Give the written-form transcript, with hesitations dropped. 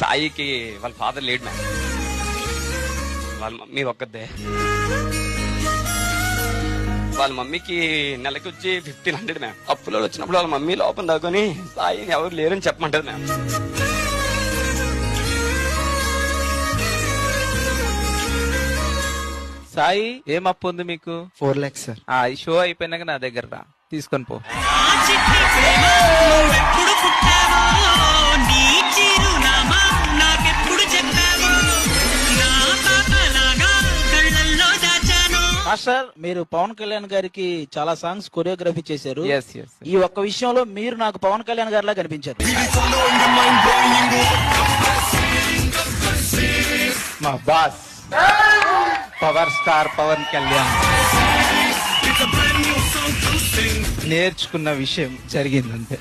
సాయికి వాళ్ళ ఫాదర్ లేడు మ్యామ్, వాళ్ళ మమ్మీ ఒక్కదే. వాళ్ళ మమ్మీకి నెలకి వచ్చి 1500 మ్యామ్. అప్పులో వచ్చినప్పుడు వాళ్ళ మమ్మీ లోపల దాకొని సాయి ఎవరు లేరని చెప్పమంటారు మ్యామ్. సాయి ఏం అప్పు ఉంది మీకు? 4 lakhs సార్. ఈ షో అయిపోయినాక నా దగ్గర రా, తీసుకొని పో. మాస్టర్, మీరు పవన్ కళ్యాణ్ గారికి చాలా సాంగ్స్ కొరియోగ్రఫీ చేశారు. Yes, yes. ఈ ఒక్క విషయంలో మీరు నాకు పవన్ కళ్యాణ్ గారిలా కనిపించారు. మా boss power star Pawan Kalyan నేర్చుకున్న విషయం జరిగిందంతే.